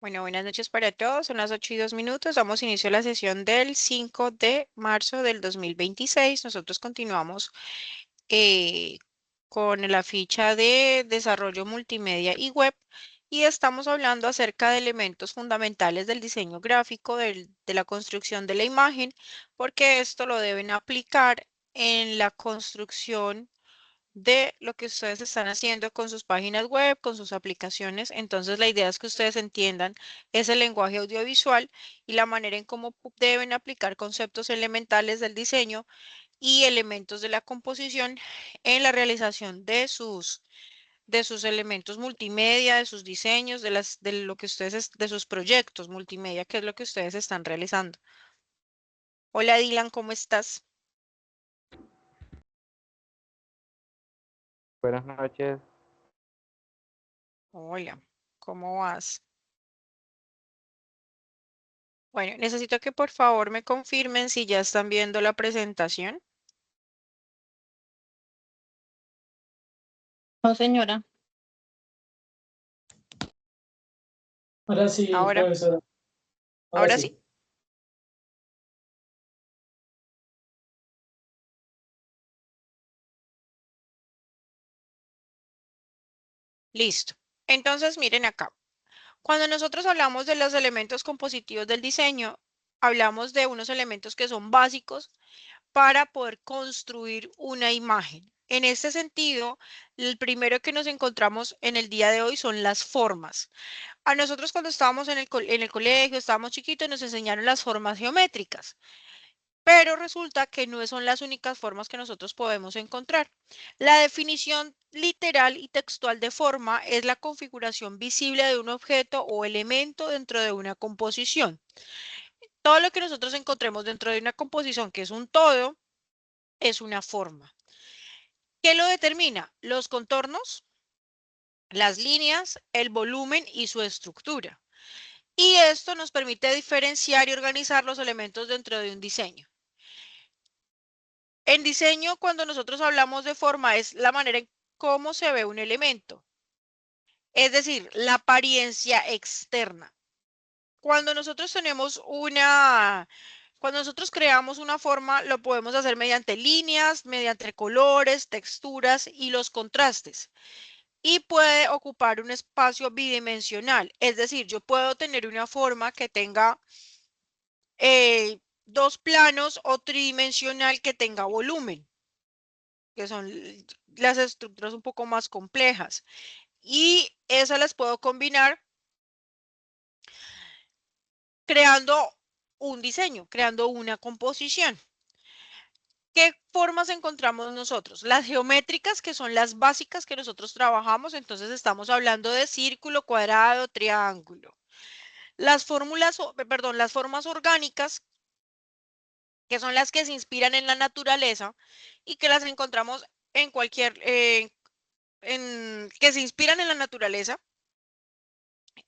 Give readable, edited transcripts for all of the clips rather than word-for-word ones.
Bueno, buenas noches para todos. Son las 8:02. Damos inicio a la sesión del 5 de marzo del 2026. Nosotros continuamos eh, con la ficha de desarrollo multimedia y web y estamos hablando acerca de elementos fundamentales del diseño gráfico, de la construcción de la imagen, porque esto lo deben aplicar en la construcción de lo que ustedes están haciendo con sus páginas web, con sus aplicaciones. Entonces, la idea es que ustedes entiendan ese lenguaje audiovisual y la manera en cómo deben aplicar conceptos elementales del diseño y elementos de la composición en la realización de sus elementos multimedia, de sus diseños, de lo que de sus proyectos multimedia, que es lo que ustedes están realizando. Hola Dylan, ¿cómo estás? Buenas noches. Hola, ¿cómo vas? Bueno, necesito que por favor me confirmen si ya están viendo la presentación. No, señora. Ahora sí, Ahora, profesora. Ahora ahora sí. sí. Listo. Entonces, miren acá. Cuando nosotros hablamos de los elementos compositivos del diseño, hablamos de unos elementos que son básicos para poder construir una imagen. En este sentido, el primero que nos encontramos en el día de hoy son las formas. A nosotros cuando estábamos en el colegio, estábamos chiquitos, nos enseñaron las formas geométricas. Pero resulta que no son las únicas formas que nosotros podemos encontrar. La definición literal y textual de forma es la configuración visible de un objeto o elemento dentro de una composición. Todo lo que nosotros encontremos dentro de una composición que es un todo es una forma. ¿Qué lo determina? Los contornos, las líneas, el volumen y su estructura. Y esto nos permite diferenciar y organizar los elementos dentro de un diseño. En diseño, cuando nosotros hablamos de forma, es la manera en cómo se ve un elemento, es decir, la apariencia externa. Cuando nosotros cuando nosotros creamos una forma, lo podemos hacer mediante líneas, mediante colores, texturas y los contrastes. Y puede ocupar un espacio bidimensional, es decir, yo puedo tener una forma que tenga dos planos o tridimensional que tenga volumen, que son las estructuras un poco más complejas. Y esas las puedo combinar creando un diseño, creando una composición. ¿Qué formas encontramos nosotros? Las geométricas, que son las básicas que nosotros trabajamos, entonces estamos hablando de círculo, cuadrado, triángulo. Las las formas orgánicas, que son las que se inspiran en la naturaleza y que las encontramos en que se inspiran en la naturaleza.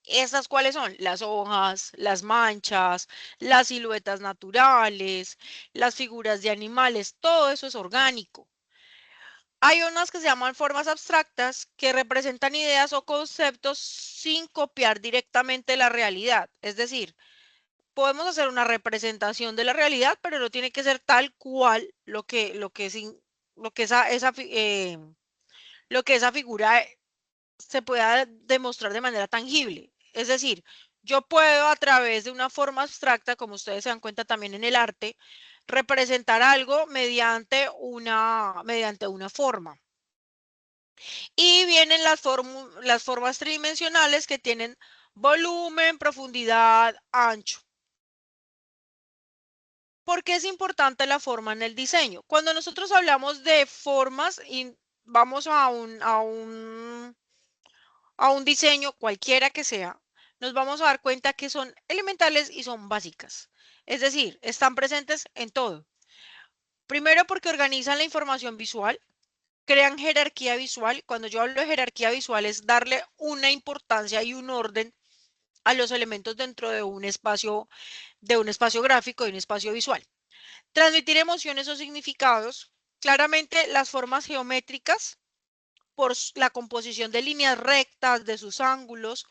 ¿Estas cuáles son? Las hojas, las manchas, las siluetas naturales, las figuras de animales, todo eso es orgánico. Hay unas que se llaman formas abstractas que representan ideas o conceptos sin copiar directamente la realidad. Es decir, podemos hacer una representación de la realidad, pero no tiene que ser tal cual lo que esa figura se pueda demostrar de manera tangible. Es decir, yo puedo a través de una forma abstracta, como ustedes se dan cuenta también en el arte, representar algo mediante una forma. Y vienen las formas tridimensionales que tienen volumen, profundidad, ancho. ¿Por qué es importante la forma en el diseño? Cuando nosotros hablamos de formas y vamos a un diseño cualquiera que sea, nos vamos a dar cuenta que son elementales y son básicas. Es decir, están presentes en todo. Primero porque organizan la información visual, crean jerarquía visual. Cuando yo hablo de jerarquía visual es darle una importancia y un orden a los elementos dentro de un espacio gráfico y un espacio visual. Transmitir emociones o significados. Claramente las formas geométricas por la composición de líneas rectas, de sus ángulos,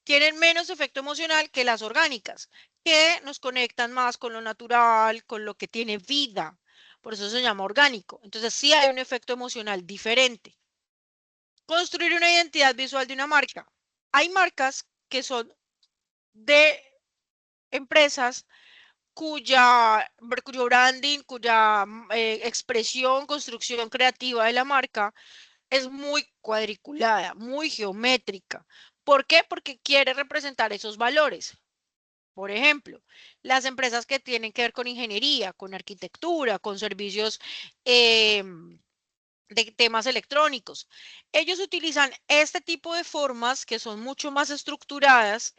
tienen menos efecto emocional que las orgánicas, que nos conectan más con lo natural, con lo que tiene vida. Por eso se llama orgánico. Entonces sí hay un efecto emocional diferente. Construir una identidad visual de una marca. Hay marcas que son de empresas cuyo branding, cuya expresión, construcción creativa de la marca es muy cuadriculada, muy geométrica. ¿Por qué? Porque quiere representar esos valores. Por ejemplo, las empresas que tienen que ver con ingeniería, con arquitectura, con servicios de temas electrónicos. Ellos utilizan este tipo de formas que son mucho más estructuradas.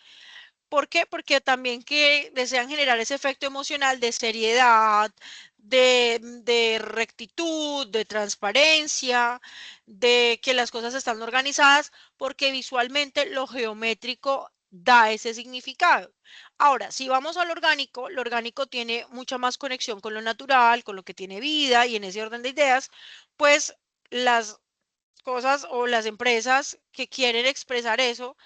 ¿Por qué? Porque también que desean generar ese efecto emocional de seriedad, de rectitud, de transparencia, de que las cosas están organizadas, porque visualmente lo geométrico da ese significado. Ahora, si vamos al orgánico, lo orgánico tiene mucha más conexión con lo natural, con lo que tiene vida, y en ese orden de ideas, pues las cosas o las empresas que quieren expresar eso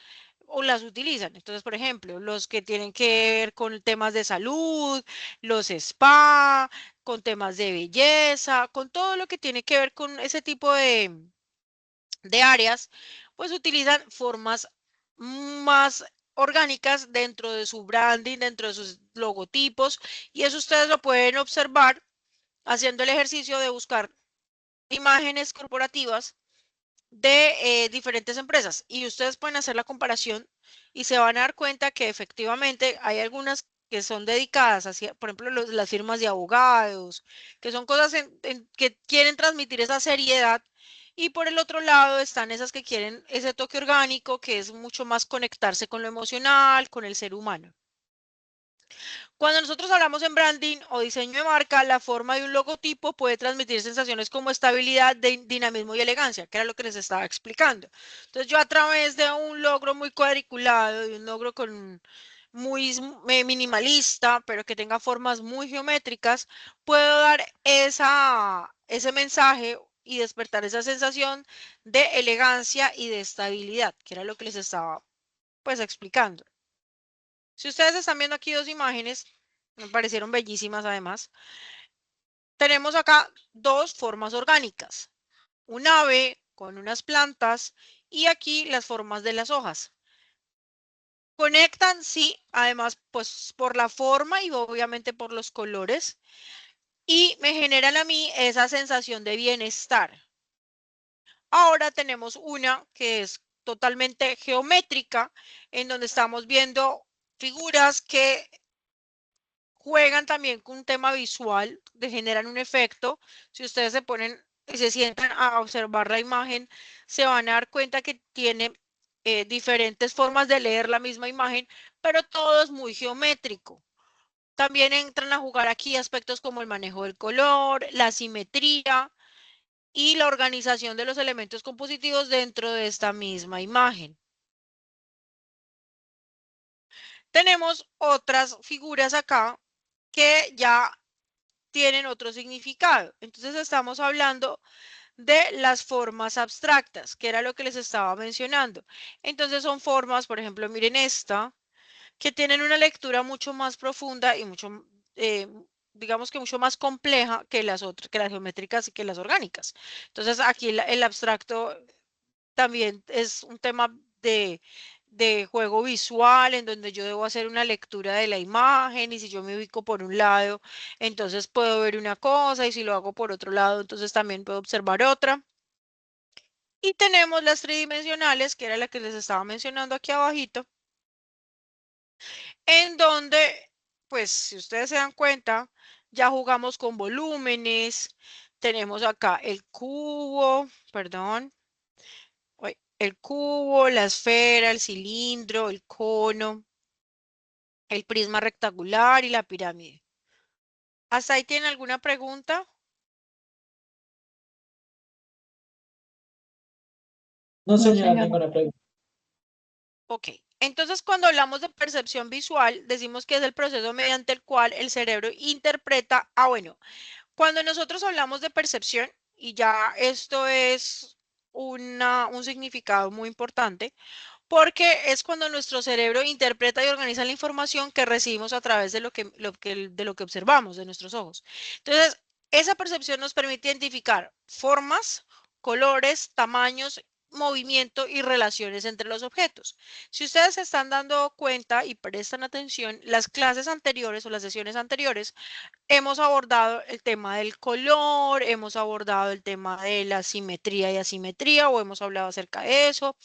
o las utilizan. Entonces, por ejemplo, los que tienen que ver con temas de salud, los spa, con temas de belleza, con todo lo que tiene que ver con ese tipo de áreas, pues utilizan formas más orgánicas dentro de su branding, dentro de sus logotipos, y eso ustedes lo pueden observar haciendo el ejercicio de buscar imágenes corporativas de diferentes empresas y ustedes pueden hacer la comparación y se van a dar cuenta que efectivamente hay algunas que son dedicadas hacia, por ejemplo, las firmas de abogados, que son cosas que quieren transmitir esa seriedad y por el otro lado están esas que quieren ese toque orgánico, que es mucho más conectarse con lo emocional, con el ser humano. Cuando nosotros hablamos en branding o diseño de marca, la forma de un logotipo puede transmitir sensaciones como estabilidad, dinamismo y elegancia, que era lo que les estaba explicando. Entonces yo a través de un logro muy cuadriculado, de un logro con muy minimalista, pero que tenga formas muy geométricas, puedo dar ese mensaje y despertar esa sensación de elegancia y de estabilidad, que era lo que les estaba pues explicando. Si ustedes están viendo aquí dos imágenes, me parecieron bellísimas además. Tenemos acá dos formas orgánicas. Un ave con unas plantas y aquí las formas de las hojas. Conectan, sí, además pues por la forma y obviamente por los colores y me generan a mí esa sensación de bienestar. Ahora tenemos una que es totalmente geométrica en donde estamos viendo figuras que juegan también con un tema visual, generan un efecto. Si ustedes se ponen y se sientan a observar la imagen, se van a dar cuenta que tiene diferentes formas de leer la misma imagen, pero todo es muy geométrico. También entran a jugar aquí aspectos como el manejo del color, la simetría y la organización de los elementos compositivos dentro de esta misma imagen. Tenemos otras figuras acá que ya tienen otro significado. Entonces estamos hablando de las formas abstractas, que era lo que les estaba mencionando. Entonces son formas, por ejemplo, miren esta, que tienen una lectura mucho más profunda y mucho, digamos que mucho más compleja que las otras, que las geométricas y que las orgánicas. Entonces aquí el abstracto también es un tema de juego visual en donde yo debo hacer una lectura de la imagen y si yo me ubico por un lado, entonces puedo ver una cosa y si lo hago por otro lado, entonces también puedo observar otra. Y tenemos las tridimensionales, que era la que les estaba mencionando aquí abajito, en donde, pues, si ustedes se dan cuenta, ya jugamos con volúmenes, tenemos acá el cubo, perdón, el cubo, la esfera, el cilindro, el cono, el prisma rectangular y la pirámide. ¿Hasta ahí tienen alguna pregunta? No, No, señora, señora. ninguna pregunta. Ok. Entonces, cuando hablamos de percepción visual, decimos que es el proceso mediante el cual el cerebro interpreta, bueno, cuando nosotros hablamos de percepción, y ya esto es un significado muy importante porque es cuando nuestro cerebro interpreta y organiza la información que recibimos a través de de lo que observamos, de nuestros ojos. Entonces, esa percepción nos permite identificar formas, colores, tamaños, movimiento y relaciones entre los objetos. Si ustedes se están dando cuenta y prestan atención, las clases anteriores o las sesiones anteriores hemos abordado el tema del color, hemos abordado el tema de la simetría y asimetría o hemos hablado acerca de eso.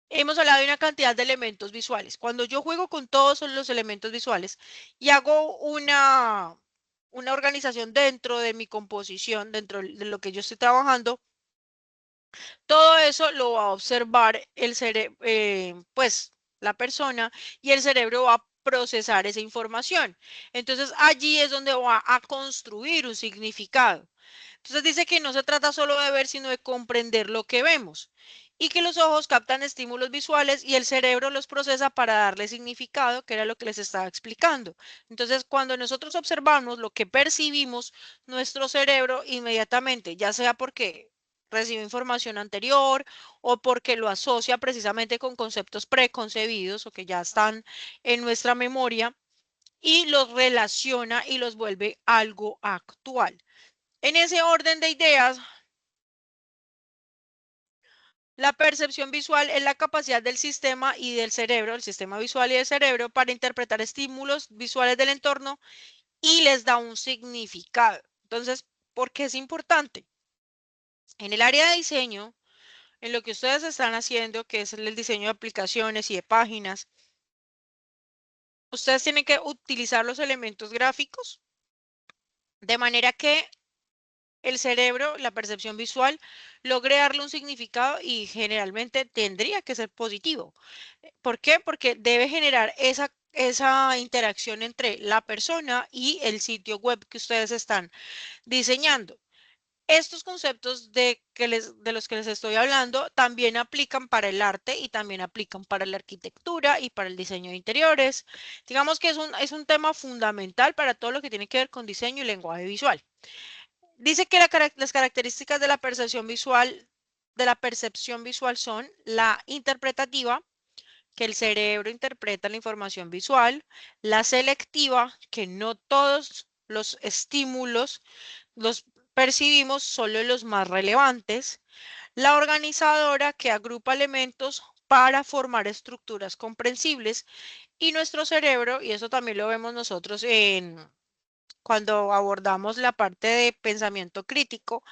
Hemos hablado de una cantidad de elementos visuales. Cuando yo juego con todos los elementos visuales y hago una organización dentro de mi composición, dentro de lo que yo estoy trabajando, todo eso lo va a observar el cerebro, pues la persona, y el cerebro va a procesar esa información. Entonces allí es donde va a construir un significado. Entonces dice que no se trata solo de ver, sino de comprender lo que vemos y que los ojos captan estímulos visuales y el cerebro los procesa para darle significado, que era lo que les estaba explicando. Entonces, cuando nosotros observamos lo que percibimos, nuestro cerebro inmediatamente, ya sea porque recibe información anterior o porque lo asocia precisamente con conceptos preconcebidos o que ya están en nuestra memoria y los relaciona y los vuelve algo actual. En ese orden de ideas, la percepción visual es la capacidad del sistema y del cerebro, el sistema visual y del cerebro, para interpretar estímulos visuales del entorno y les da un significado. Entonces, ¿por qué es importante? En el área de diseño, en lo que ustedes están haciendo, que es el diseño de aplicaciones y de páginas, ustedes tienen que utilizar los elementos gráficos de manera que el cerebro, la percepción visual, logre darle un significado y generalmente tendría que ser positivo. ¿Por qué? Porque debe generar esa interacción entre la persona y el sitio web que ustedes están diseñando. Estos conceptos de los que les estoy hablando también aplican para el arte y también aplican para la arquitectura y para el diseño de interiores. Digamos que es un tema fundamental para todo lo que tiene que ver con diseño y lenguaje visual. Dice que las características de la percepción visual son la interpretativa, que el cerebro interpreta la información visual, la selectiva, que no todos los estímulos los percibimos, solo los más relevantes, la organizadora, que agrupa elementos para formar estructuras comprensibles, y nuestro cerebro, y eso también lo vemos nosotros cuando abordamos la parte de pensamiento crítico,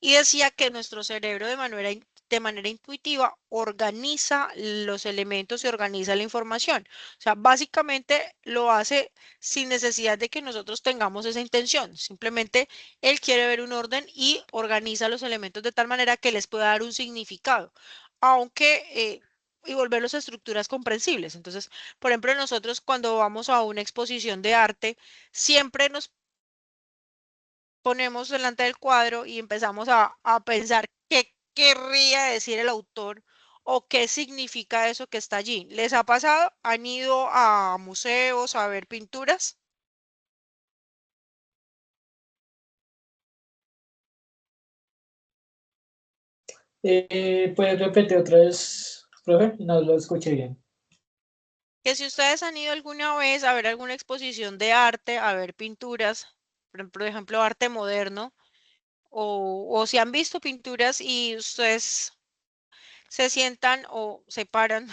y decía que nuestro cerebro de manera intuitiva organiza los elementos y organiza la información. O sea, básicamente lo hace sin necesidad de que nosotros tengamos esa intención. Simplemente él quiere ver un orden y organiza los elementos de tal manera que les pueda dar un significado, aunque y volverlos a estructuras comprensibles. Entonces, por ejemplo, nosotros cuando vamos a una exposición de arte, siempre nos ponemos delante del cuadro y empezamos a pensar qué querría decir el autor o qué significa eso que está allí. ¿Les ha pasado? ¿Han ido a museos a ver pinturas? ¿Puedes repetir otra vez, profe? No lo escuché bien. Que si ustedes han ido alguna vez a ver alguna exposición de arte, a ver pinturas, por ejemplo, arte moderno, o si han visto pinturas y ustedes se sientan o se paran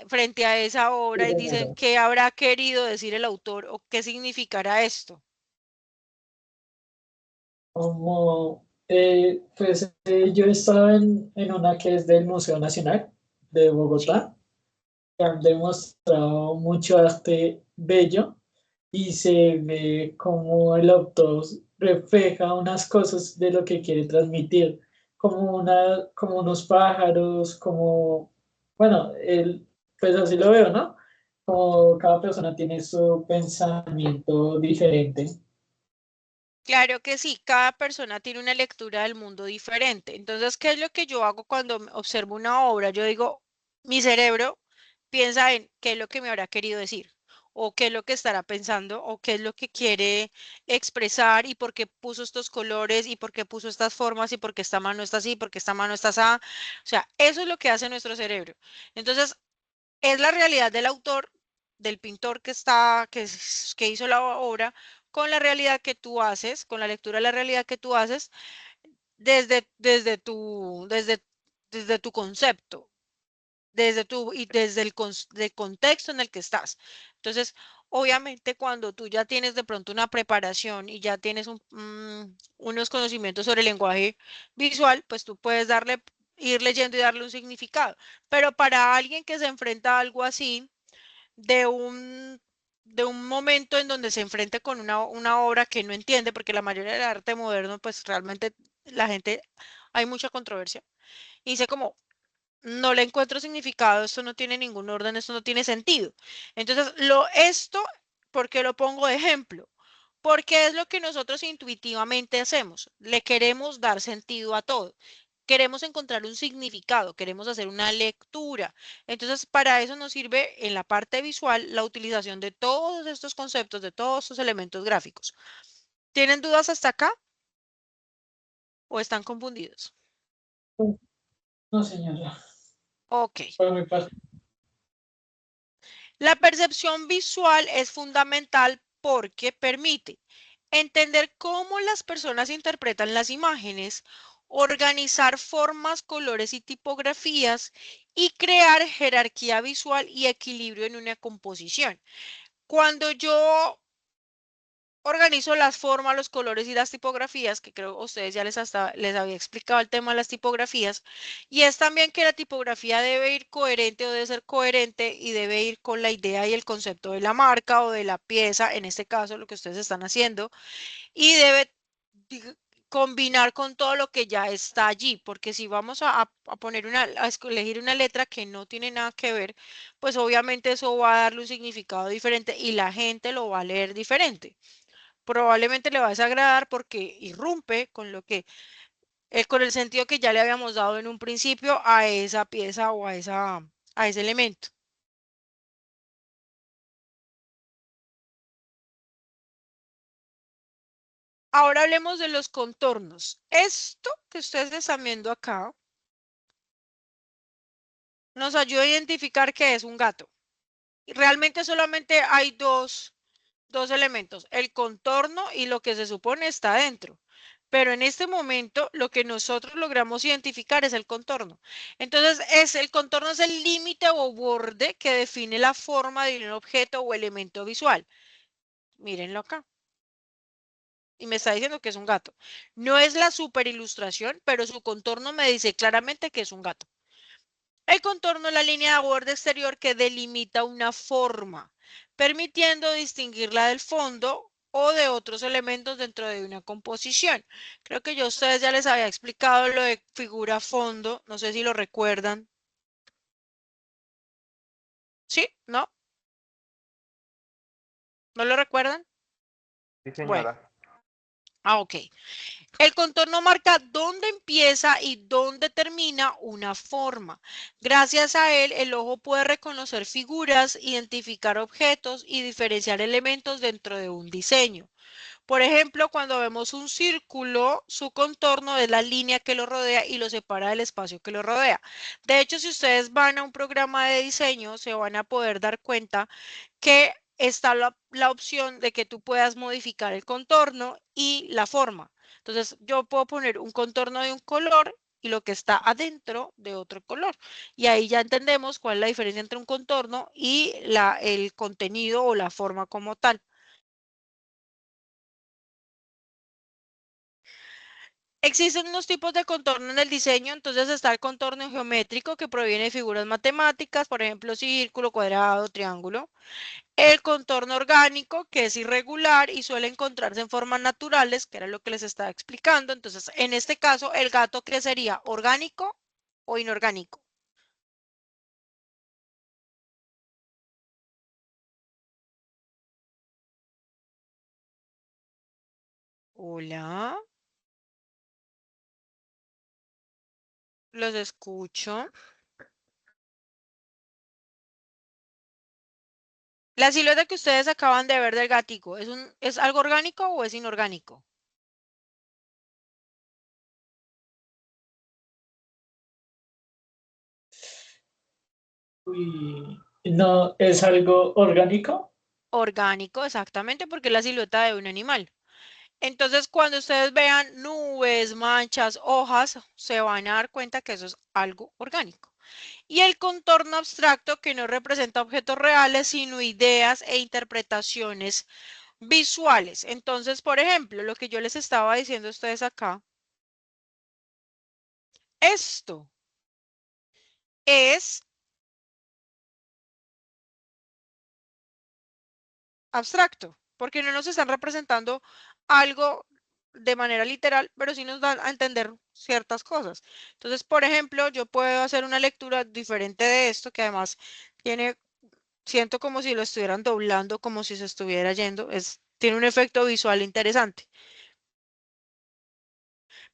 frente a esa Sí, obra y dicen señora. qué habrá querido decir el autor o qué significará esto. Como, yo estaba en una que es del Museo Nacional de ¿Sí? Bogotá, que han demostrado mucho arte bello y se ve como el autor refleja unas cosas de lo que quiere transmitir, como unos pájaros, como, bueno, pues así lo veo, ¿no? Como cada persona tiene su pensamiento diferente. Claro que sí, cada persona tiene una lectura del mundo diferente. Entonces, ¿qué es lo que yo hago cuando observo una obra? Yo digo, mi cerebro piensa en qué es lo que me habrá querido decir o qué es lo que estará pensando, o qué es lo que quiere expresar, y por qué puso estos colores, y por qué puso estas formas, y por qué esta mano está así, por qué esta mano está así. O sea, eso es lo que hace nuestro cerebro. Entonces, es la realidad del autor, del pintor que hizo la obra, con la realidad que tú haces, con la lectura de la realidad que tú haces desde tu concepto, y desde del contexto en el que estás. Entonces, obviamente, cuando tú ya tienes de pronto una preparación y ya tienes unos conocimientos sobre el lenguaje visual, pues tú puedes ir leyendo y darle un significado. Pero para alguien que se enfrenta a algo así, de un, de un momento en donde se enfrente con una obra que no entiende, porque la mayoría del arte moderno, pues realmente la gente, hay mucha controversia, y dice como, no le encuentro significado, esto no tiene ningún orden, esto no tiene sentido. Entonces, ¿por qué lo pongo de ejemplo? Porque es lo que nosotros intuitivamente hacemos. Le queremos dar sentido a todo. Queremos encontrar un significado, queremos hacer una lectura. Entonces, para eso nos sirve en la parte visual la utilización de todos estos conceptos, de todos estos elementos gráficos. ¿Tienen dudas hasta acá o están confundidos? No, señora. Ok. Por mi parte. La percepción visual es fundamental porque permite entender cómo las personas interpretan las imágenes, organizar formas, colores y tipografías, y crear jerarquía visual y equilibrio en una composición. Cuando yo organizo las formas, los colores y las tipografías, que creo que a ustedes ya les había explicado el tema de las tipografías, y es también que la tipografía debe ir coherente o debe ser coherente y debe ir con la idea y el concepto de la marca o de la pieza, en este caso lo que ustedes están haciendo, y debe combinar con todo lo que ya está allí, porque si vamos a poner elegir una letra que no tiene nada que ver, pues obviamente eso va a darle un significado diferente y la gente lo va a leer diferente. Probablemente le va a desagradar porque irrumpe con con el sentido que ya le habíamos dado en un principio a esa pieza o a ese elemento. Ahora hablemos de los contornos. Esto que ustedes están viendo acá nos ayuda a identificar que es un gato. Y realmente solamente hay dos elementos, el contorno y lo que se supone está dentro. Pero en este momento lo que nosotros logramos identificar es el contorno. Entonces, el contorno es el límite o borde que define la forma de un objeto o elemento visual. Mírenlo acá. Y me está diciendo que es un gato. No es la super ilustración, pero su contorno me dice claramente que es un gato. El contorno es la línea de borde exterior que delimita una forma, permitiendo distinguirla del fondo o de otros elementos dentro de una composición. Creo que yo a ustedes ya les había explicado lo de figura fondo, no sé si lo recuerdan. ¿Sí? ¿No? ¿No lo recuerdan? Sí, Bueno, señora. ok. El contorno marca dónde empieza y dónde termina una forma. Gracias a él, el ojo puede reconocer figuras, identificar objetos y diferenciar elementos dentro de un diseño. Por ejemplo, cuando vemos un círculo, su contorno es la línea que lo rodea y lo separa del espacio que lo rodea. De hecho, si ustedes van a un programa de diseño, se van a poder dar cuenta que está la opción de que tú puedas modificar el contorno y la forma. Entonces, yo puedo poner un contorno de un color y lo que está adentro de otro color. Y ahí ya entendemos cuál es la diferencia entre un contorno y el contenido o la forma como tal. Existen unos tipos de contorno en el diseño, entonces está el contorno geométrico que proviene de figuras matemáticas, por ejemplo, círculo, cuadrado, triángulo. El contorno orgánico, que es irregular y suele encontrarse en formas naturales, que era lo que les estaba explicando. Entonces, en este caso, el gato, ¿qué sería? ¿Orgánico o inorgánico? Hola, los escucho. La silueta que ustedes acaban de ver del gatico, ¿es algo orgánico o es inorgánico? Uy, no, ¿es algo orgánico? Orgánico, exactamente, porque es la silueta de un animal. Entonces, cuando ustedes vean nubes, manchas, hojas, se van a dar cuenta que eso es algo orgánico. Y el contorno abstracto que no representa objetos reales, sino ideas e interpretaciones visuales. Entonces, por ejemplo, lo que yo les estaba diciendo a ustedes acá, esto es abstracto, porque no nos están representando algo de manera literal, pero sí nos dan a entender ciertas cosas. Entonces, por ejemplo, yo puedo hacer una lectura diferente de esto, que además tiene, siento como si lo estuvieran doblando, como si se estuviera yendo, tiene un efecto visual interesante.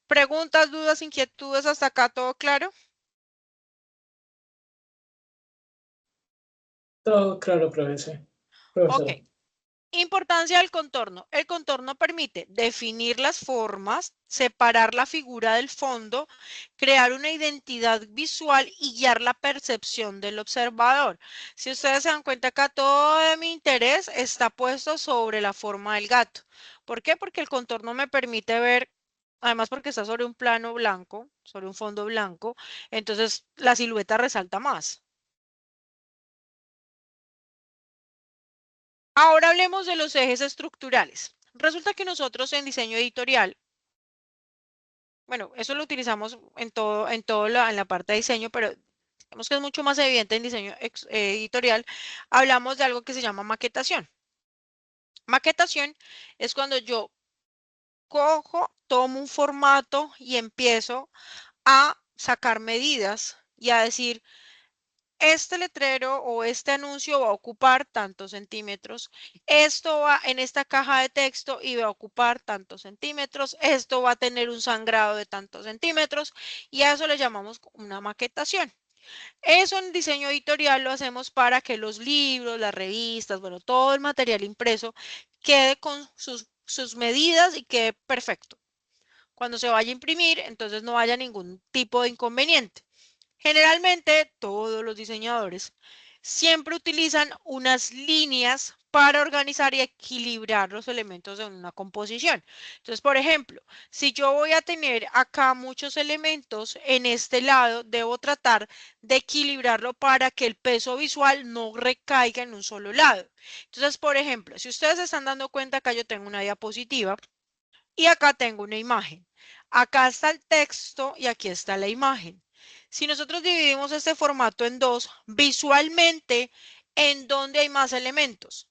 Preguntas, dudas, inquietudes, hasta acá todo claro. Todo claro, profesor. Ok. Profesor. Importancia del contorno. El contorno permite definir las formas, separar la figura del fondo, crear una identidad visual y guiar la percepción del observador. Si ustedes se dan cuenta acá, todo de mi interés está puesto sobre la forma del gato. ¿Por qué? Porque el contorno me permite ver, además porque está sobre un plano blanco, sobre un fondo blanco, entonces la silueta resalta más. Ahora hablemos de los ejes estructurales. Resulta que nosotros en diseño editorial, bueno, eso lo utilizamos en la parte de diseño, pero digamos que es mucho más evidente en diseño editorial. Hablamos de algo que se llama maquetación. Maquetación es cuando yo cojo, tomo un formato y empiezo a sacar medidas y a decir, este letrero o este anuncio va a ocupar tantos centímetros, esto va en esta caja de texto y va a ocupar tantos centímetros, esto va a tener un sangrado de tantos centímetros y a eso le llamamos una maquetación. Eso en diseño editorial lo hacemos para que los libros, las revistas, bueno, todo el material impreso quede con sus medidas y quede perfecto. Cuando se vaya a imprimir, entonces no haya ningún tipo de inconveniente. Generalmente, todos los diseñadores siempre utilizan unas líneas para organizar y equilibrar los elementos de una composición. Entonces, por ejemplo, si yo voy a tener acá muchos elementos en este lado, debo tratar de equilibrarlo para que el peso visual no recaiga en un solo lado. Entonces, por ejemplo, si ustedes se están dando cuenta, acá yo tengo una diapositiva y acá tengo una imagen. Acá está el texto y aquí está la imagen. Si nosotros dividimos este formato en dos, visualmente, ¿en dónde hay más elementos?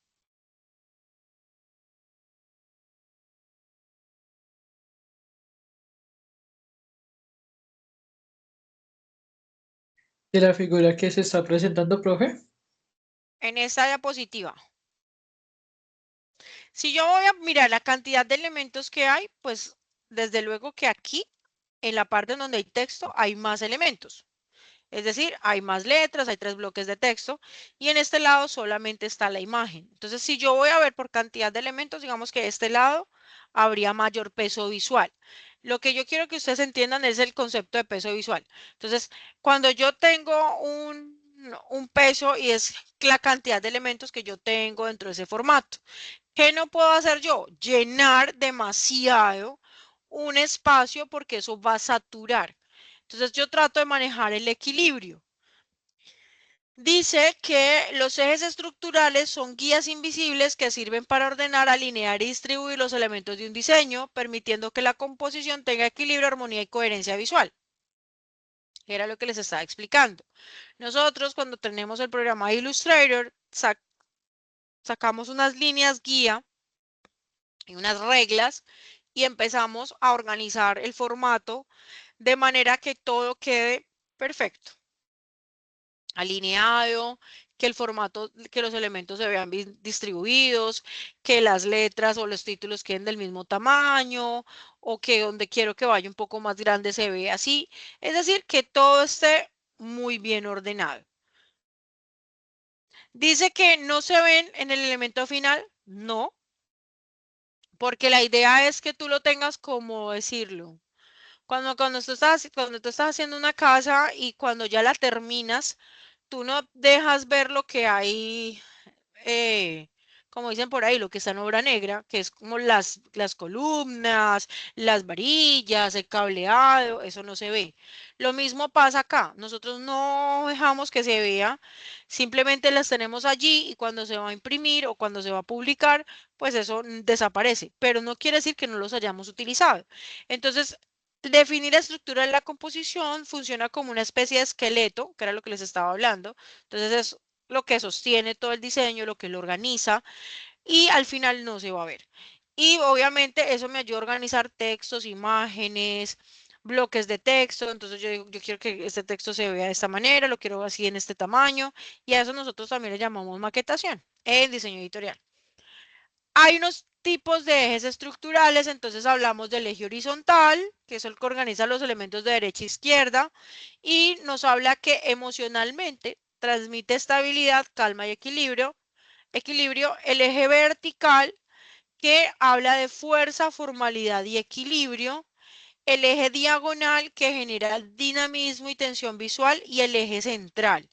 ¿De la figura que se está presentando, profe? En esta diapositiva. Si yo voy a mirar la cantidad de elementos que hay, pues desde luego que aquí, en la parte donde hay texto, hay más elementos. Es decir, hay más letras, hay 3 bloques de texto y en este lado solamente está la imagen. Entonces, si yo voy a ver por cantidad de elementos, digamos que este lado habría mayor peso visual. Lo que yo quiero que ustedes entiendan es el concepto de peso visual. Entonces, cuando yo tengo un peso y es la cantidad de elementos que yo tengo dentro de ese formato. ¿Qué no puedo hacer yo? Llenar demasiado un espacio porque eso va a saturar. Entonces yo trato de manejar el equilibrio. Dice que los ejes estructurales son guías invisibles que sirven para ordenar, alinear y distribuir los elementos de un diseño, permitiendo que la composición tenga equilibrio, armonía y coherencia visual. Era lo que les estaba explicando. Nosotros cuando tenemos el programa de Illustrator, sacamos unas líneas guía y unas reglas y empezamos a organizar el formato de manera que todo quede perfecto, alineado, que el formato, que los elementos se vean bien distribuidos, que las letras o los títulos queden del mismo tamaño o que donde quiero que vaya un poco más grande se vea así. Es decir, que todo esté muy bien ordenado. Dice que no se ven en el elemento final, no, porque la idea es que tú lo tengas como decirlo. Cuando tú estás haciendo una casa y cuando ya la terminas, tú no dejas ver lo que hay, eh, como dicen por ahí, lo que está en obra negra, que es como las columnas, las varillas, el cableado, eso no se ve. Lo mismo pasa acá, nosotros no dejamos que se vea, simplemente las tenemos allí y cuando se va a imprimir o cuando se va a publicar, pues eso desaparece, pero no quiere decir que no los hayamos utilizado. Entonces, definir la estructura de la composición funciona como una especie de esqueleto, que era lo que les estaba hablando. Entonces es lo que sostiene todo el diseño, lo que lo organiza y al final no se va a ver. Y obviamente eso me ayuda a organizar textos, imágenes, bloques de texto. Entonces yo digo, yo quiero que este texto se vea de esta manera, lo quiero así en este tamaño y a eso nosotros también le llamamos maquetación en diseño editorial. Hay unos tipos de ejes estructurales, entonces hablamos del eje horizontal, que es el que organiza los elementos de derecha a izquierda, y nos habla que emocionalmente transmite estabilidad, calma y equilibrio. Equilibrio, el eje vertical, que habla de fuerza, formalidad y equilibrio. El eje diagonal, que genera dinamismo y tensión visual, y el eje central.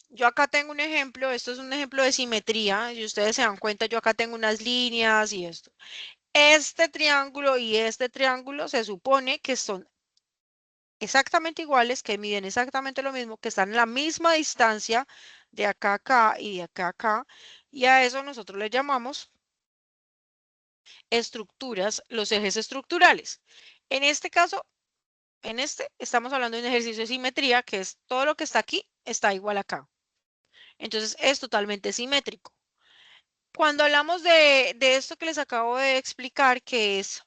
Yo acá tengo un ejemplo, esto es un ejemplo de simetría, y ustedes se dan cuenta, yo acá tengo unas líneas y esto. Este triángulo y este triángulo se supone que son exactamente iguales, que miden exactamente lo mismo, que están en la misma distancia de acá a acá y de acá a acá, y a eso nosotros le llamamos estructuras, los ejes estructurales. En este caso, en este estamos hablando de un ejercicio de simetría, que es todo lo que está aquí está igual acá. Entonces es totalmente simétrico. Cuando hablamos de esto que les acabo de explicar, que es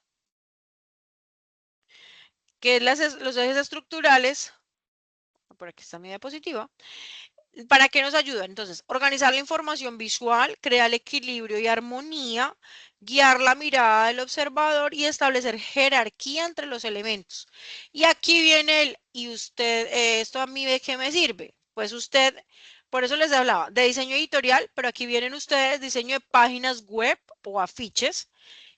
los ejes estructurales, por aquí está mi diapositiva, ¿para qué nos ayudan? Entonces, organizar la información visual, crear equilibrio y armonía, guiar la mirada del observador y establecer jerarquía entre los elementos. Y aquí viene y usted, ¿esto a mí de qué me sirve? Pues usted, por eso les hablaba de diseño editorial, pero aquí vienen ustedes, diseño de páginas web o afiches.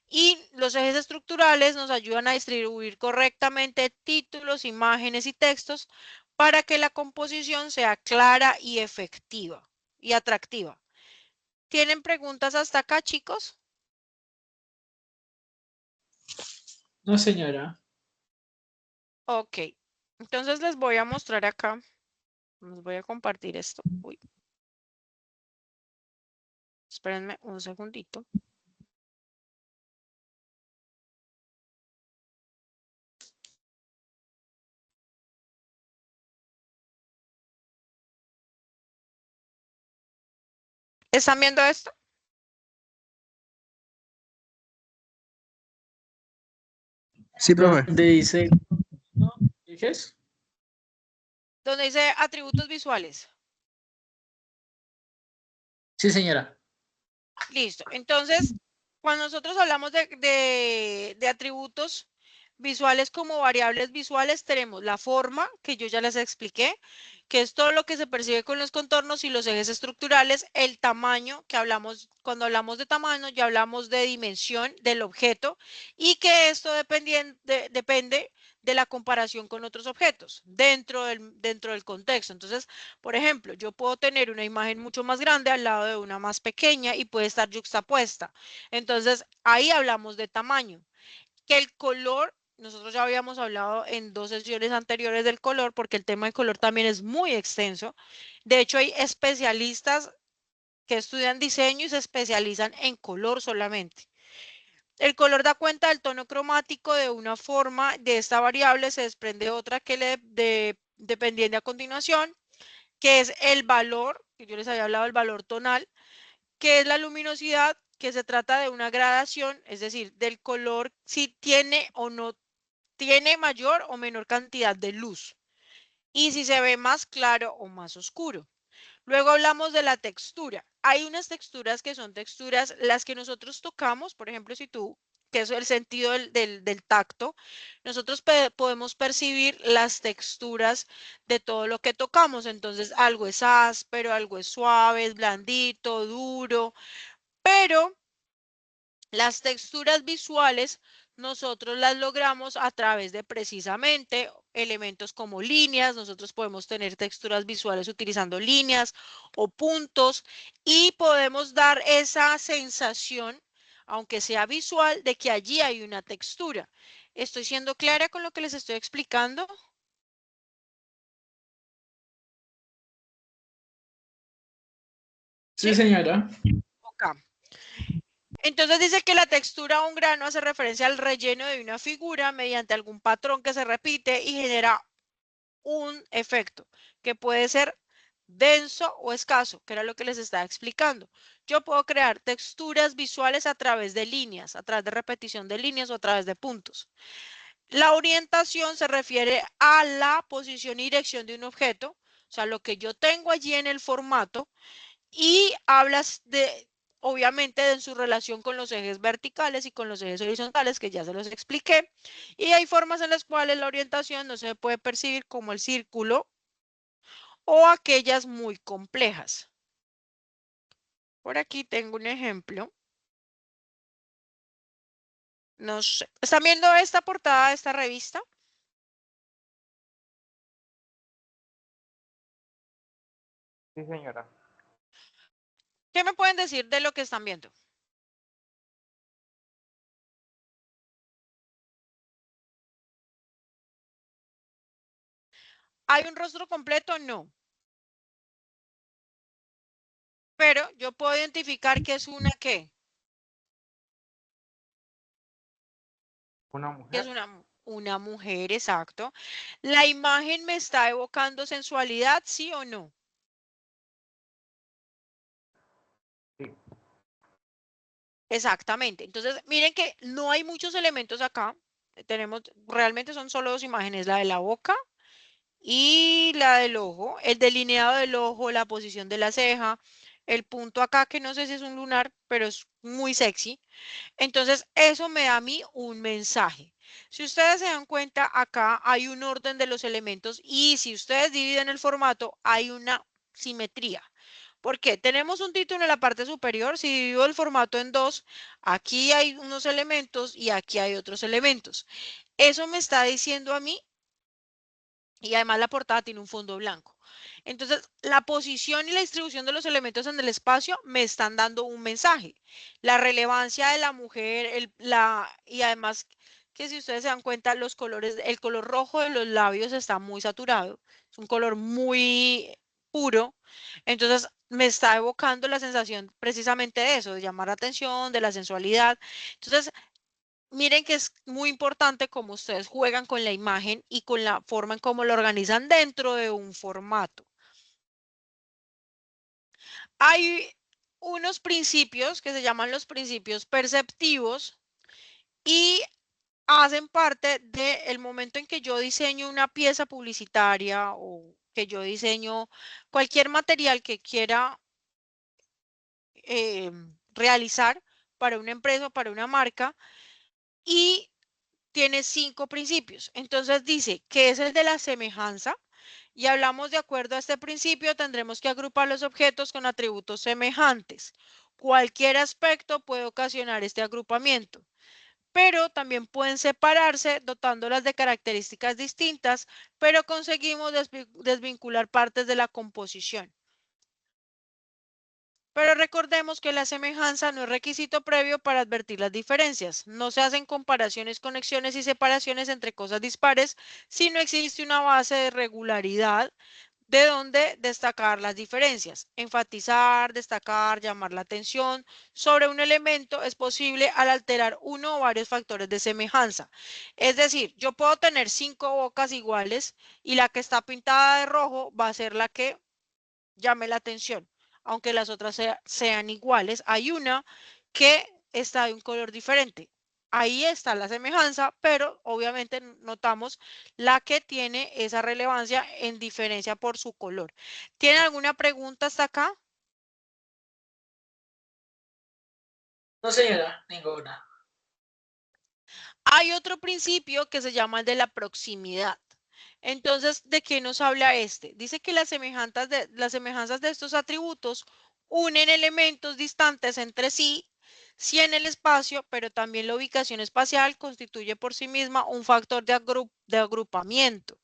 Y los ejes estructurales nos ayudan a distribuir correctamente títulos, imágenes y textos para que la composición sea clara y efectiva y atractiva. ¿Tienen preguntas hasta acá, chicos? No, señora. Ok. Entonces les voy a mostrar acá. Les voy a compartir esto. Uy, espérenme un segundito. ¿Están viendo esto? Sí, profe. Donde dice, ¿no? ¿Dijes? Donde dice atributos visuales. Sí, señora. Listo. Entonces, cuando nosotros hablamos de atributos visuales como variables visuales, tenemos la forma, que yo ya les expliqué, que es todo lo que se percibe con los contornos y los ejes estructurales, el tamaño, que hablamos, cuando hablamos de tamaño, ya hablamos de dimensión del objeto, y que esto depende de la comparación con otros objetos dentro del contexto. Entonces, por ejemplo, yo puedo tener una imagen mucho más grande al lado de una más pequeña y puede estar yuxtapuesta. Entonces, ahí hablamos de tamaño. Que el color, nosotros ya habíamos hablado en 2 sesiones anteriores del color, porque el tema de color también es muy extenso. De hecho, hay especialistas que estudian diseño y se especializan en color solamente. El color da cuenta del tono cromático de una forma. De esta variable se desprende otra que dependiente a continuación, que es el valor, que yo les había hablado del valor tonal, que es la luminosidad, que se trata de una gradación, es decir, del color si tiene o no tiene mayor o menor cantidad de luz y si se ve más claro o más oscuro. Luego hablamos de la textura. Hay unas texturas que son texturas, las que nosotros tocamos, por ejemplo, si tú que es el sentido del tacto, nosotros podemos percibir las texturas de todo lo que tocamos. Entonces, algo es áspero, algo es suave, es blandito, duro, pero las texturas visuales nosotros las logramos a través de precisamente elementos como líneas. Nosotros podemos tener texturas visuales utilizando líneas o puntos y podemos dar esa sensación, aunque sea visual, de que allí hay una textura. ¿Estoy siendo clara con lo que les estoy explicando? Sí, señora. Ok. Entonces dice que la textura de un grano hace referencia al relleno de una figura mediante algún patrón que se repite y genera un efecto que puede ser denso o escaso, que era lo que les estaba explicando. Yo puedo crear texturas visuales a través de líneas, a través de repetición de líneas o a través de puntos. La orientación se refiere a la posición y dirección de un objeto, o sea, lo que yo tengo allí en el formato, y hablas de, obviamente, en su relación con los ejes verticales y con los ejes horizontales, que ya se los expliqué. Y hay formas en las cuales la orientación no se puede percibir como el círculo o aquellas muy complejas. Por aquí tengo un ejemplo. No sé. ¿Están viendo esta portada de esta revista? Sí, señora. ¿Qué me pueden decir de lo que están viendo? ¿Hay un rostro completo? No. Pero yo puedo identificar que es una ¿qué? Una Que es mujer. una mujer, exacto. ¿La imagen me está evocando sensualidad, sí o no? Sí. Exactamente. Entonces, miren que no hay muchos elementos acá. Realmente son solo dos imágenes, la de la boca y la del ojo, el delineado del ojo, la posición de la ceja, el punto acá que no sé si es un lunar, pero es muy sexy. Entonces, eso me da a mí un mensaje. Si ustedes se dan cuenta, acá hay un orden de los elementos y si ustedes dividen el formato, hay una simetría. ¿Por qué? Tenemos un título en la parte superior. Si divido el formato en dos, aquí hay unos elementos y aquí hay otros elementos. Eso me está diciendo a mí, y además la portada tiene un fondo blanco. Entonces, la posición y la distribución de los elementos en el espacio me están dando un mensaje. La relevancia de la mujer, y además que si ustedes se dan cuenta, los colores, el color rojo de los labios está muy saturado. Es un color muy puro. Entonces, me está evocando la sensación precisamente de eso, de llamar la atención, de la sensualidad. Entonces, miren que es muy importante cómo ustedes juegan con la imagen y con la forma en cómo lo organizan dentro de un formato. Hay unos principios que se llaman los principios perceptivos y hacen parte del momento en que yo diseño una pieza publicitaria o que yo diseño cualquier material que quiera realizar para una empresa o para una marca y tiene 5 principios. Entonces dice que es el de la semejanza y hablamos de acuerdo a este principio, tendremos que agrupar los objetos con atributos semejantes. Cualquier aspecto puede ocasionar este agrupamiento, pero también pueden separarse dotándolas de características distintas, pero conseguimos desvincular partes de la composición. Pero recordemos que la semejanza no es requisito previo para advertir las diferencias. No se hacen comparaciones, conexiones y separaciones entre cosas dispares si no existe una base de regularidad de donde destacar las diferencias. Enfatizar, destacar, llamar la atención sobre un elemento es posible al alterar uno o varios factores de semejanza. Es decir, yo puedo tener 5 bocas iguales y la que está pintada de rojo va a ser la que llame la atención, aunque las otras sean iguales. Hay una que está de un color diferente. Ahí está la semejanza, pero obviamente notamos la que tiene esa relevancia en diferencia por su color. ¿Tienen alguna pregunta hasta acá? No, señora, ninguna. Hay otro principio que se llama el de la proximidad. Entonces, ¿de qué nos habla este? Dice que las semejanzas de estos atributos unen elementos distantes entre sí, sí en el espacio, pero también la ubicación espacial constituye por sí misma un factor de agrupamiento.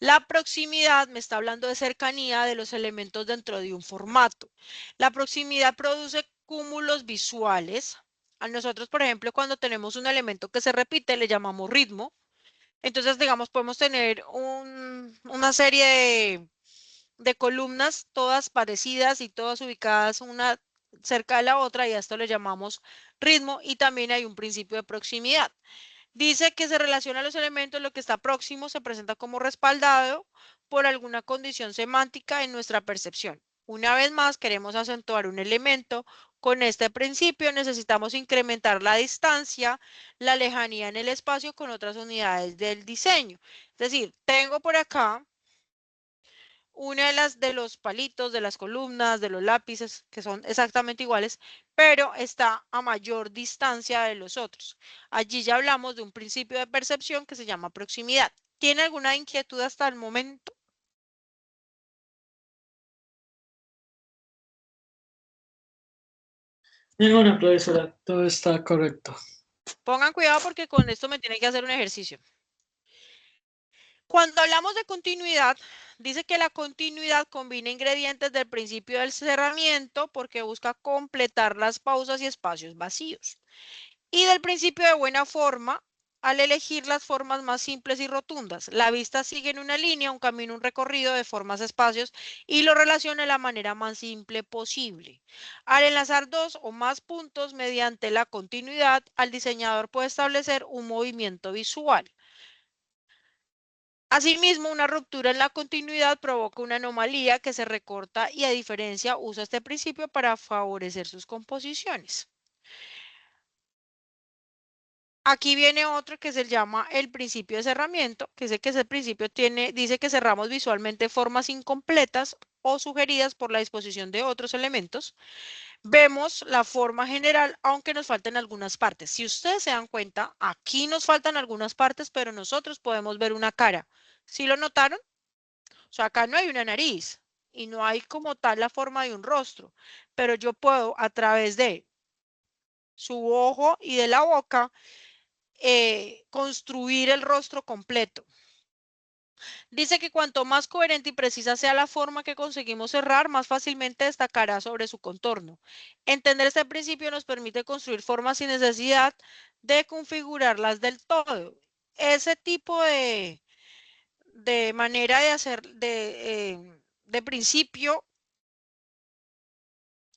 La proximidad me está hablando de cercanía de los elementos dentro de un formato. La proximidad produce cúmulos visuales. A nosotros, por ejemplo, cuando tenemos un elemento que se repite, le llamamos ritmo. Entonces, digamos, podemos tener una serie de columnas, todas parecidas y todas ubicadas una cerca de la otra, y a esto le llamamos ritmo, y también hay un principio de proximidad. Dice que se relaciona a los elementos, lo que está próximo se presenta como respaldado por alguna condición semántica en nuestra percepción. Una vez más, queremos acentuar un elemento. Con este principio necesitamos incrementar la distancia, la lejanía en el espacio con otras unidades del diseño. Es decir, tengo por acá una de los palitos, de las columnas, de los lápices, que son exactamente iguales, pero está a mayor distancia de los otros. Allí ya hablamos de un principio de percepción que se llama proximidad. ¿Tiene alguna inquietud hasta el momento? Ninguna, profesora, todo está correcto. Pongan cuidado porque con esto me tienen que hacer un ejercicio. Cuando hablamos de continuidad, dice que la continuidad combina ingredientes del principio del cerramiento porque busca completar las pausas y espacios vacíos. Y del principio de buena forma, al elegir las formas más simples y rotundas. La vista sigue en una línea, un camino, un recorrido de formas, espacios y lo relaciona de la manera más simple posible. Al enlazar dos o más puntos mediante la continuidad, el diseñador puede establecer un movimiento visual. Asimismo, una ruptura en la continuidad provoca una anomalía que se recorta y a diferencia usa este principio para favorecer sus composiciones. Aquí viene otro que se llama el principio de cerramiento, que es ese principio dice que cerramos visualmente formas incompletas o sugeridas por la disposición de otros elementos. Vemos la forma general, aunque nos falten algunas partes. Si ustedes se dan cuenta, aquí nos faltan algunas partes, pero nosotros podemos ver una cara. ¿Sí lo notaron? O sea, acá no hay una nariz y no hay como tal la forma de un rostro, pero yo puedo a través de su ojo y de la boca construir el rostro completo. Dice que cuanto más coherente y precisa sea la forma que conseguimos cerrar, más fácilmente destacará sobre su contorno. Entender este principio nos permite construir formas sin necesidad de configurarlas del todo. Ese tipo de manera de hacer, de principio,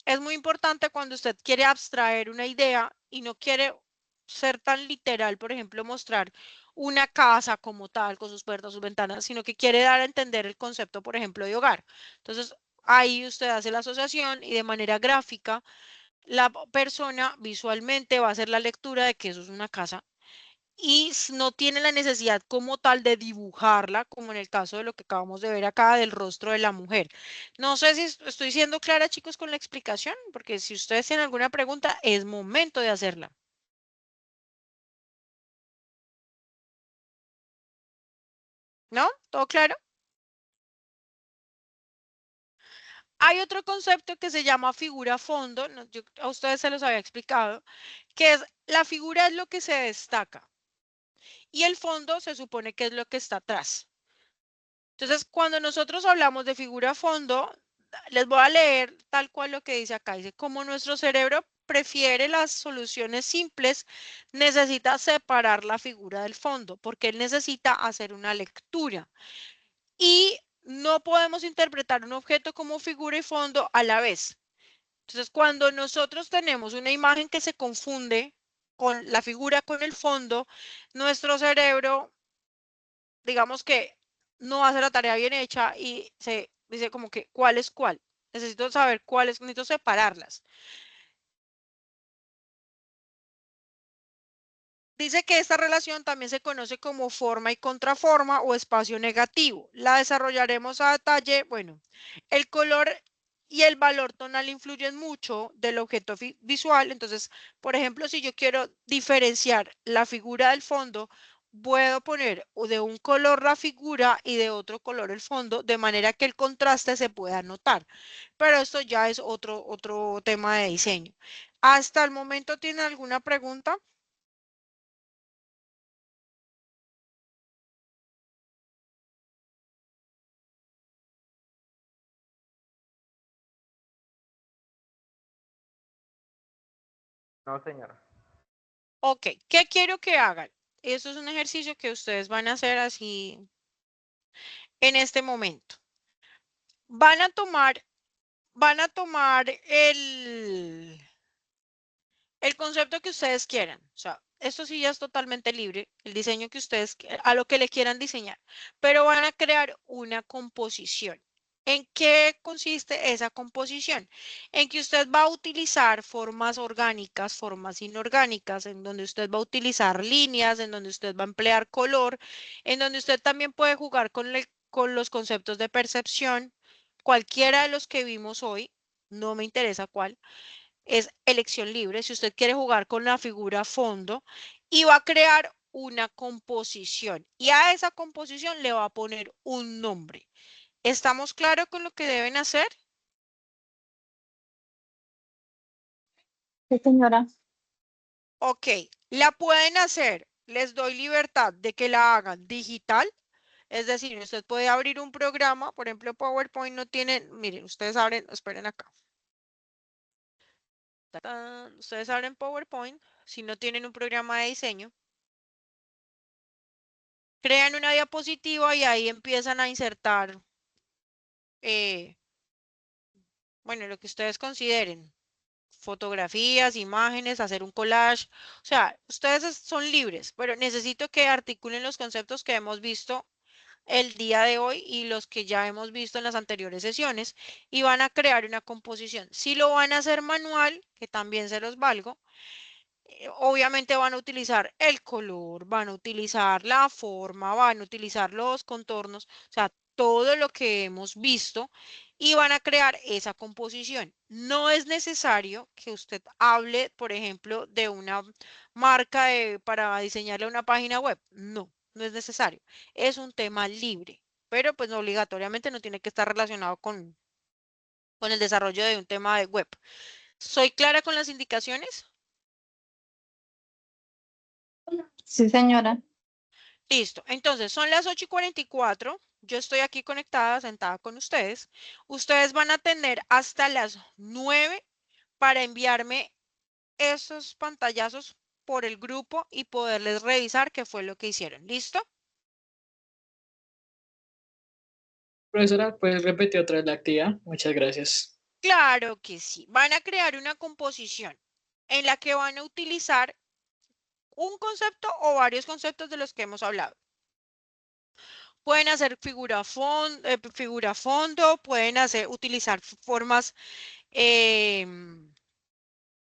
es muy importante cuando usted quiere abstraer una idea y no quiere ser tan literal, por ejemplo, mostrar una casa como tal, con sus puertas, sus ventanas, sino que quiere dar a entender el concepto, por ejemplo, de hogar. Entonces, ahí usted hace la asociación y de manera gráfica, la persona visualmente va a hacer la lectura de que eso es una casa y no tiene la necesidad como tal de dibujarla, como en el caso de lo que acabamos de ver acá del rostro de la mujer. No sé si estoy siendo clara, chicos, con la explicación, porque si ustedes tienen alguna pregunta, es momento de hacerla. ¿No? ¿Todo claro? Hay otro concepto que se llama figura fondo, yo a ustedes se los había explicado, que es la figura es lo que se destaca y el fondo se supone que es lo que está atrás. Entonces, cuando nosotros hablamos de figura fondo, les voy a leer tal cual lo que dice acá. Dice, como nuestro cerebro prefiere las soluciones simples, necesita separar la figura del fondo, porque él necesita hacer una lectura. Y no podemos interpretar un objeto como figura y fondo a la vez. Entonces, cuando nosotros tenemos una imagen que se confunde con la figura con el fondo, nuestro cerebro digamos que no hace la tarea bien hecha y se dice como que cuál es cuál. Necesito saber cuáles, necesito separarlas. Dice que esta relación también se conoce como forma y contraforma o espacio negativo. La desarrollaremos a detalle. Bueno, el color y el valor tonal influye mucho del objeto visual. Entonces, por ejemplo, si yo quiero diferenciar la figura del fondo, puedo poner de un color la figura y de otro color el fondo, de manera que el contraste se pueda notar. Pero esto ya es otro tema de diseño. ¿Hasta el momento tiene alguna pregunta? No, señora. Ok, ¿qué quiero que hagan? Eso es un ejercicio que ustedes van a hacer así en este momento. Van a tomar el concepto que ustedes quieran. O sea, esto sí ya es totalmente libre, el diseño que ustedes, a lo que le quieran diseñar, pero van a crear una composición. ¿En qué consiste esa composición? En que usted va a utilizar formas orgánicas, formas inorgánicas, en donde usted va a utilizar líneas, en donde usted va a emplear color, en donde usted también puede jugar con los conceptos de percepción, cualquiera de los que vimos hoy, no me interesa cuál, es elección libre, si usted quiere jugar con la figura fondo, y va a crear una composición y a esa composición le va a poner un nombre. ¿Estamos claros con lo que deben hacer? Sí, señora. Ok, la pueden hacer, les doy libertad de que la hagan digital, es decir, usted puede abrir un programa, por ejemplo, PowerPoint no tienen, miren, ustedes abren, esperen acá. Ustedes abren PowerPoint, si no tienen un programa de diseño, crean una diapositiva y ahí empiezan a insertar, bueno, lo que ustedes consideren, fotografías, imágenes, hacer un collage. O sea, ustedes son libres, pero necesito que articulen los conceptos que hemos visto el día de hoy y los que ya hemos visto en las anteriores sesiones y van a crear una composición. Si lo van a hacer manual, que también se los valgo, obviamente van a utilizar el color, van a utilizar la forma, van a utilizar los contornos, o sea, todo lo que hemos visto y van a crear esa composición. No es necesario que usted hable, por ejemplo, de una marca para diseñarle una página web. No, no es necesario. Es un tema libre, pero pues no obligatoriamente no tiene que estar relacionado con el desarrollo de un tema de web. ¿Soy clara con las indicaciones? Sí, señora. Listo. Entonces, son las 8:44. Yo estoy aquí conectada, sentada con ustedes. Ustedes van a tener hasta las 9 para enviarme esos pantallazos por el grupo y poderles revisar qué fue lo que hicieron. ¿Listo? Profesora, ¿puedes repetir otra vez la actividad? Muchas gracias. Claro que sí. Van a crear una composición en la que van a utilizar un concepto o varios conceptos de los que hemos hablado. Pueden hacer figura fondo, pueden utilizar formas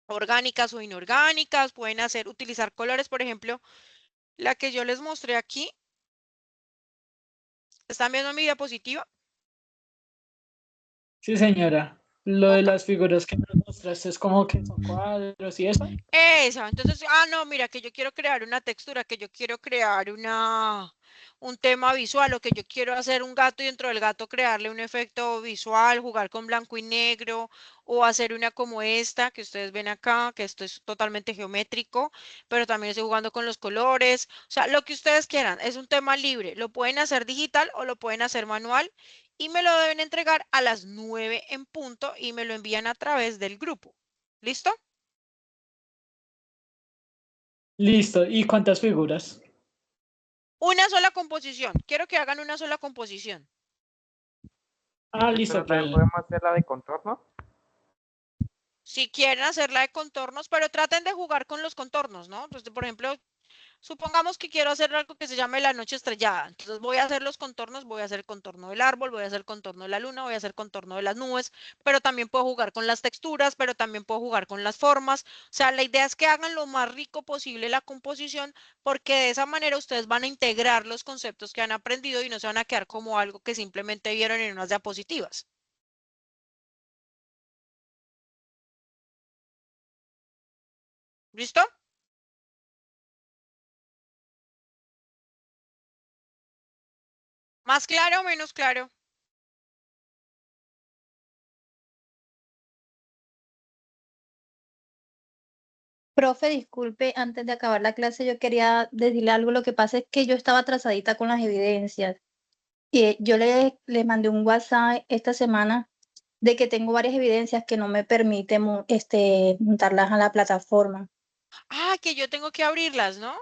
orgánicas o inorgánicas, pueden utilizar colores, por ejemplo, la que yo les mostré aquí. ¿Están viendo mi diapositiva? Sí, señora. Lo de Ok. las figuras que nos mostraste es como que son cuadros y eso. Esa, entonces, no, mira, que yo quiero crear una textura, que yo quiero crear un tema visual, o que yo quiero hacer un gato y dentro del gato crearle un efecto visual, jugar con blanco y negro, o hacer una como esta que ustedes ven acá, que esto es totalmente geométrico, pero también estoy jugando con los colores, o sea, lo que ustedes quieran, es un tema libre, lo pueden hacer digital o lo pueden hacer manual, y me lo deben entregar a las 9 en punto y me lo envían a través del grupo. ¿Listo? Listo. ¿Y cuántas figuras? Una sola composición. Quiero que hagan una sola composición. Ah, listo, Pero también profe. podemos hacer la de contorno. Si quieren hacerla de contornos, pero traten de jugar con los contornos, ¿no? Entonces, por ejemplo, supongamos que quiero hacer algo que se llame la noche estrellada. Entonces voy a hacer los contornos, voy a hacer el contorno del árbol, voy a hacer el contorno de la luna, voy a hacer el contorno de las nubes, pero también puedo jugar con las texturas, pero también puedo jugar con las formas. O sea, la idea es que hagan lo más rico posible la composición, porque de esa manera ustedes van a integrar los conceptos que han aprendido y no se van a quedar como algo que simplemente vieron en unas diapositivas. ¿Listo? ¿Más claro o menos claro? Profe, disculpe, antes de acabar la clase yo quería decirle algo. Lo que pasa es que yo estaba atrasadita con las evidencias y yo le mandé un WhatsApp esta semana de que tengo varias evidencias que no me permiten montarlas a la plataforma. Ah, que yo tengo que abrirlas, ¿no?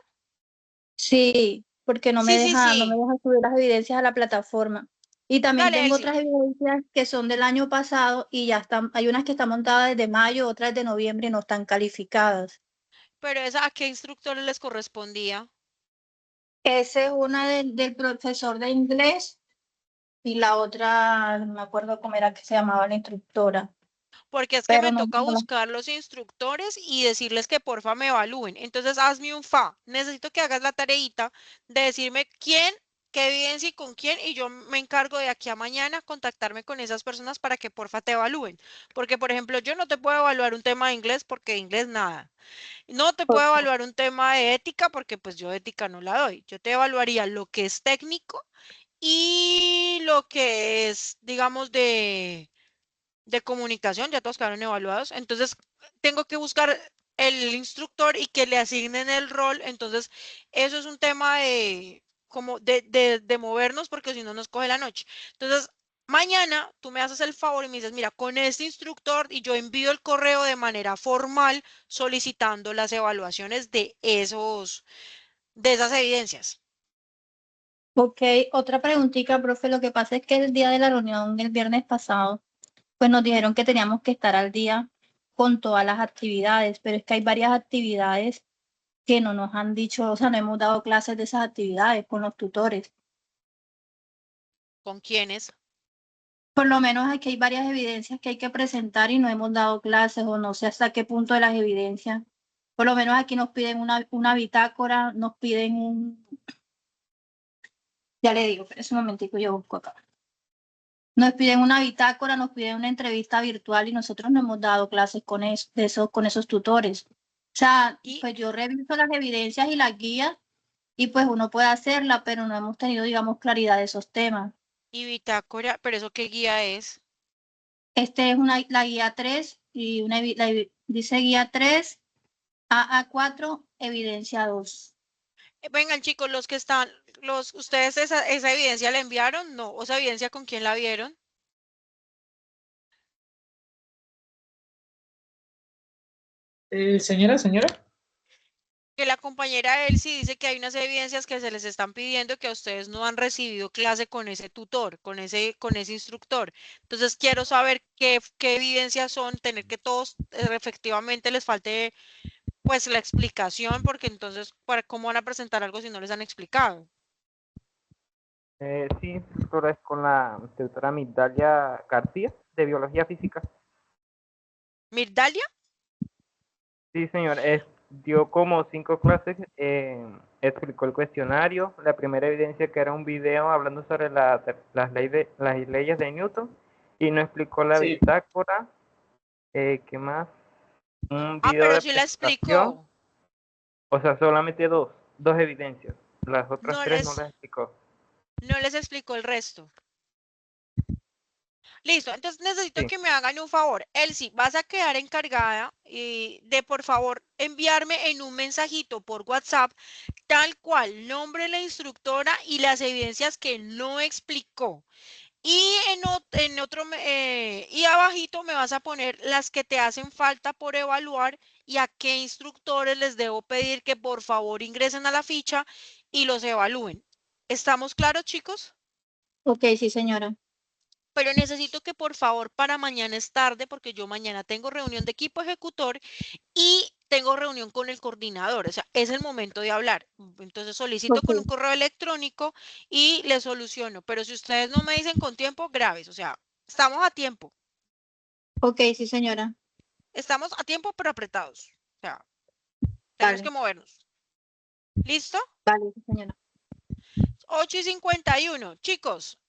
Sí, porque Sí, sí, no me sí. deja subir las evidencias a la plataforma. Y también Dale, tengo Elsie. otras evidencias que son del año pasado y ya están, hay unas que están montadas desde mayo, otras de noviembre y no están calificadas. Pero esa, ¿a qué instructores les correspondía? Esa es una del profesor de inglés y la otra, no me acuerdo cómo era que se llamaba la instructora, Porque es que pero me no, toca buscar los instructores y decirles que porfa me evalúen. Entonces hazme un fa. Necesito que hagas la tareita de decirme quién, qué evidencia y con quién, y yo me encargo de aquí a mañana contactarme con esas personas para que porfa te evalúen. Porque, por ejemplo, yo no te puedo evaluar un tema de inglés porque de inglés nada. No te puedo ok, evaluar un tema de ética porque pues yo ética no la doy. Yo te evaluaría lo que es técnico y lo que es, digamos, de comunicación, ya todos quedaron evaluados. Entonces, tengo que buscar el instructor y que le asignen el rol. Entonces, eso es un tema de como de movernos porque si no nos coge la noche. Entonces, mañana tú me haces el favor y me dices, mira, con este instructor y yo envío el correo de manera formal solicitando las evaluaciones de esas evidencias. ok, otra preguntita, profe, lo que pasa es que el día de la reunión, el viernes pasado, pues nos dijeron que teníamos que estar al día con todas las actividades, pero es que hay varias actividades que no nos han dicho, o sea, no hemos dado clases de esas actividades con los tutores. ¿Con quiénes? Por lo menos aquí hay varias evidencias que hay que presentar y no hemos dado clases o no sé hasta qué punto de las evidencias. Por lo menos aquí nos piden una bitácora, nos piden ya le digo, pero es un momentico, yo busco acá. Nos piden una bitácora, nos piden una entrevista virtual y nosotros no hemos dado clases con esos tutores. O sea, Y, pues yo reviso las evidencias y las guías y pues uno puede hacerla, pero no hemos tenido, digamos, claridad de esos temas. y bitácora, pero eso qué guía es. Este es la guía 3 y dice guía 3 AA4 evidencia 2. Vengan, chicos, los que están, ¿ustedes esa evidencia la enviaron? No, ¿o esa evidencia con quién la vieron? Señora, Que la compañera Elsie dice que hay unas evidencias que se les están pidiendo que ustedes no han recibido clase con ese tutor, con ese instructor. Entonces quiero saber qué evidencias son, tener que todos efectivamente les falte pues la explicación, porque entonces, ¿cómo van a presentar algo si no les han explicado? Sí, instructora, es con la instructora Migdalia García, de Biología Física. ¿Mirdalia? Sí, señor, dio como 5 clases, explicó el cuestionario, la primera evidencia que era un video hablando sobre las leyes de Newton, y nos explicó la sí. bitácora, ¿qué más? Un Ah, video pero de sí la presentación, explicó. o sea, solamente dos evidencias, las otras No 3 no les, las explicó. no les explicó el resto. Listo, entonces necesito Sí, que me hagan un favor. Elsie, vas a quedar encargada de por favor enviarme en un mensajito por WhatsApp tal cual nombre de la instructora y las evidencias que no explicó. Y en otro, y abajito me vas a poner las que te hacen falta por evaluar y a qué instructores les debo pedir que por favor ingresen a la ficha y los evalúen. ¿Estamos claros, chicos? Ok, sí, señora. Pero necesito que por favor para mañana es tarde porque yo mañana tengo reunión de equipo ejecutor y tengo reunión con el coordinador, o sea, es el momento de hablar. Entonces solicito con un Ok, correo electrónico y le soluciono, pero si ustedes no me dicen con tiempo, graves, o sea, ok, sí, señora. estamos a tiempo pero apretados, o sea, tenemos que Vale, movernos. ¿Listo? vale, sí, señora. 8:51, chicos,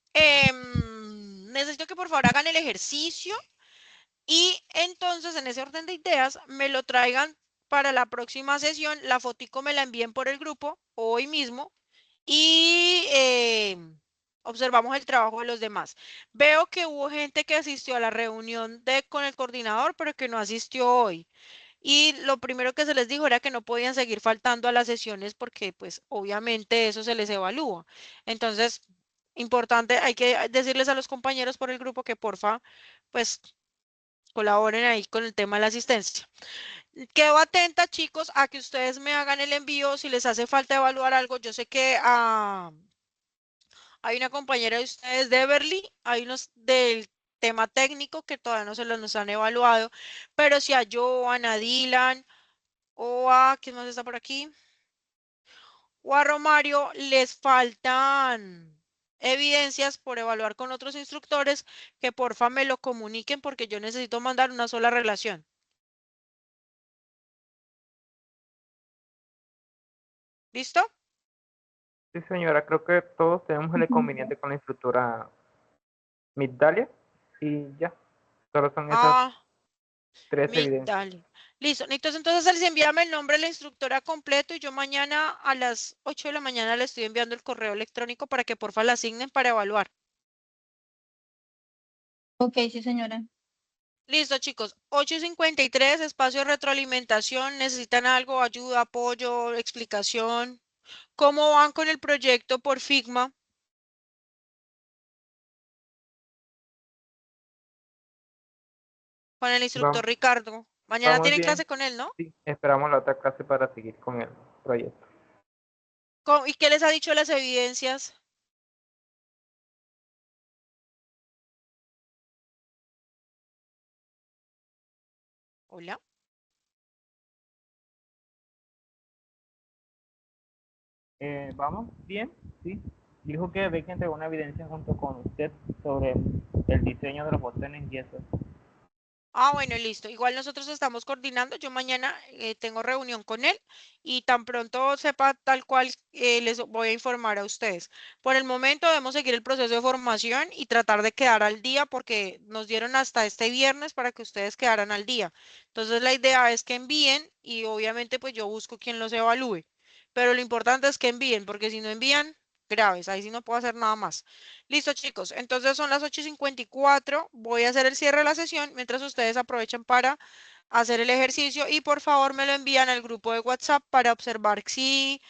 necesito que por favor hagan el ejercicio. Y entonces, en ese orden de ideas, me lo traigan para la próxima sesión la fotico me la envíen por el grupo hoy mismo y observamos el trabajo de los demás. Veo que hubo gente que asistió a la reunión con el coordinador, pero que no asistió hoy. Y lo primero que se les dijo era que no podían seguir faltando a las sesiones porque pues obviamente eso se les evalúa. Entonces, importante, hay que decirles a los compañeros por el grupo que porfa, pues colaboren ahí con el tema de la asistencia. Quedo atenta, chicos, a que ustedes me hagan el envío si les hace falta evaluar algo. Yo sé que hay una compañera de ustedes de Everly, hay unos del tema técnico que todavía no se los nos han evaluado, pero si a Joan, a Dylan o a, ¿quién más está por aquí? O a Romario les faltan evidencias por evaluar con otros instructores, que porfa me lo comuniquen porque yo necesito mandar una sola relación. ¿Listo? Sí, señora, creo que todos tenemos el inconveniente con la instructora Migdalia y ya, solo son esas 3 evidencias. Dale. Listo. Entonces les envíame el nombre de la instructora completo y yo mañana a las 8 de la mañana le estoy enviando el correo electrónico para que porfa la asignen para evaluar. Ok, sí, señora. Listo, chicos. 8:53, espacio de retroalimentación. ¿Necesitan algo? Ayuda, apoyo, explicación. ¿Cómo van con el proyecto por Figma? Con el instructor Vamos, Ricardo. Mañana vamos tienen bien. clase con él, ¿no? Sí, esperamos la otra clase para seguir con el proyecto. ¿Y qué les ha dicho las evidencias? Hola. Vamos bien, sí. Dijo que ve que entregó una evidencia junto con usted sobre el diseño de los botones y eso. Ah, bueno, listo. Igual nosotros estamos coordinando. Yo mañana tengo reunión con él y tan pronto sepa tal cual les voy a informar a ustedes. Por el momento debemos seguir el proceso de formación y tratar de quedar al día porque nos dieron hasta este viernes para que ustedes quedaran al día. Entonces la idea es que envíen y obviamente pues yo busco quien los evalúe. Pero lo importante es que envíen porque si no envían, graves, ahí sí no puedo hacer nada más. Listo, chicos. Entonces son las 8:54. Voy a hacer el cierre de la sesión mientras ustedes aprovechan para hacer el ejercicio y por favor me lo envían al grupo de WhatsApp para observar si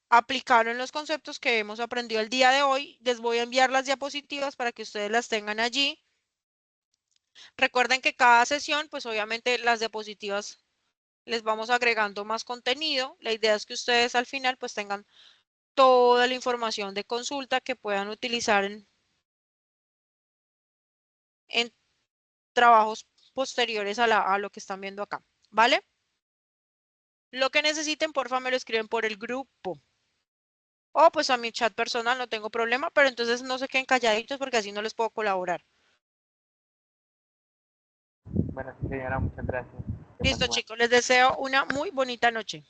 aplicaron los conceptos que hemos aprendido el día de hoy. Les voy a enviar las diapositivas para que ustedes las tengan allí. Recuerden que cada sesión, pues obviamente las diapositivas les vamos agregando más contenido. La idea es que ustedes al final pues tengan toda la información de consulta que puedan utilizar en trabajos posteriores a lo que están viendo acá, ¿vale? Lo que necesiten, porfa, me lo escriben por el grupo. O pues a mi chat personal, no tengo problema, pero entonces no se queden calladitos porque así no les puedo colaborar. Bueno, sí, señora, muchas gracias. Que pase Listo, buena. chicos, les deseo una muy bonita noche.